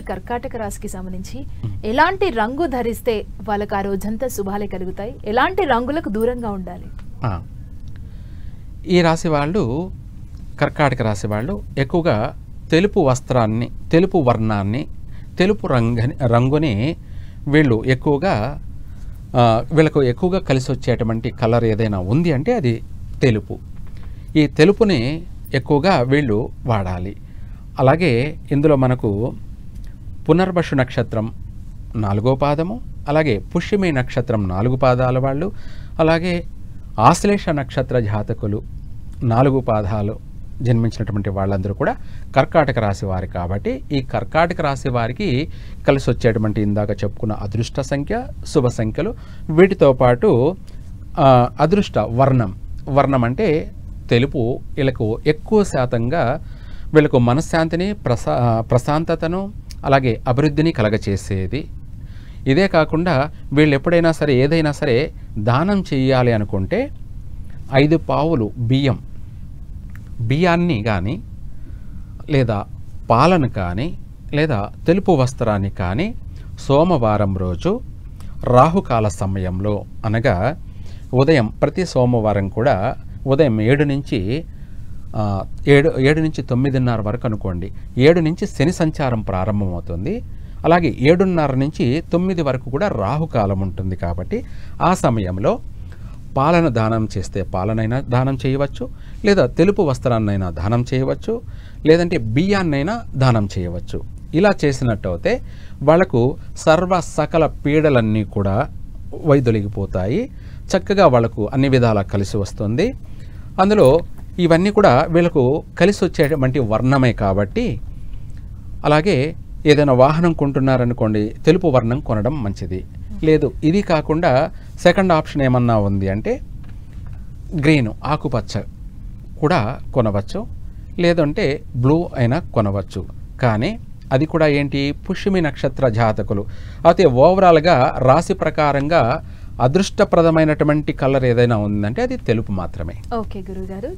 కర్కాటక రాశికి సంబంధించి ఎలాంటి రంగు ధరిస్తే వాళ్ళకి ఆ రోజంతా శుభాలే కలుగుతాయి, ఎలాంటి రంగులకు దూరంగా ఉండాలి? ఈ రాశి వాళ్ళు, కర్కాటక రాశి వాళ్ళు ఎక్కువగా తెలుపు వస్త్రాన్ని, తెలుపు వర్ణాన్ని, తెలుపు రంగుని వీళ్ళకు ఎక్కువగా కలిసి వచ్చేటువంటి కలర్ ఏదైనా ఉంది అంటే అది తెలుపు. ఈ తెలుపుని ఎక్కువగా వీళ్ళు వాడాలి. అలాగే ఇందులో మనకు పునర్వసు నక్షత్రం 4వ పాదము, అలాగే పుష్యమి నక్షత్రం 4 పాదాల వాళ్ళు, అలాగే ఆశ్లేష నక్షత్ర జాతకులు 4 పాదాలు జన్మించినటువంటి వాళ్ళందరూ కూడా కర్కాటక రాశి వారి. కాబట్టి ఈ కర్కాటక రాశి వారికి కలిసి వచ్చేటువంటి ఇందాక చెప్పుకున్న అదృష్ట సంఖ్య, శుభ సంఖ్యలు, వీటితో పాటు అదృష్ట వర్ణం అంటే తెలుపు వీళ్ళకు ఎక్కువ శాతంగా వీళ్ళకు మనశ్శాంతిని, ప్రశాంతతను, అలాగే అభివృద్ధిని కలగచేసేది. ఇదే కాకుండా వీళ్ళు ఎప్పుడైనా సరే ఏదైనా సరే దానం చేయాలి అనుకుంటే 5 పావులు బియ్యాన్ని కానీ, లేదా పాలను కానీ, లేదా తెలుపు వస్త్రాన్ని కానీ సోమవారం రోజు రాహుకాల సమయంలో, అనగా ఉదయం ప్రతి సోమవారం కూడా ఉదయం 7 నుంచి 9:30 వరకు అనుకోండి. 7 నుంచి శని సంచారం ప్రారంభమవుతుంది. అలాగే 7:30 నుంచి 9 వరకు కూడా రాహుకాలం ఉంటుంది. కాబట్టి ఆ సమయంలో పాలన దానం చేస్తే పాలనైనా దానం చేయవచ్చు, లేదా తెలుపు వస్త్రాన్నైనా దానం చేయవచ్చు, లేదంటే బియ్యాన్నైనా దానం చేయవచ్చు. ఇలా చేసినట్టయితే వాళ్లకు సకల పీడలన్నీ కూడా వైదొలిగిపోతాయి. చక్కగా వాళ్లకు అన్ని విధాలా కలిసి వస్తుంది. అందులో ఇవన్నీ కూడా వీళ్ళకు కలిసి వచ్చేటువంటి వర్ణమే కాబట్టి, అలాగే ఏదైనా వాహనం కొంటున్నారనుకోండి, తెలుపు వర్ణం కొనడం మంచిది. లేదు ఇది కాకుండా సెకండ్ ఆప్షన్ ఏమన్నా ఉంది అంటే గ్రీన్, ఆకుపచ్చ కూడా కొనవచ్చు, లేదంటే బ్లూ అయినా కొనవచ్చు. కానీ అది కూడా ఏంటి, పుష్యమి నక్షత్ర జాతకులు అయితే ఓవరాల్గా రాశి ప్రకారంగా అదృష్టప్రదమైనటువంటి కలర్ ఏదైనా ఉందంటే అది తెలుపు మాత్రమే. ఓకే గురుగారు.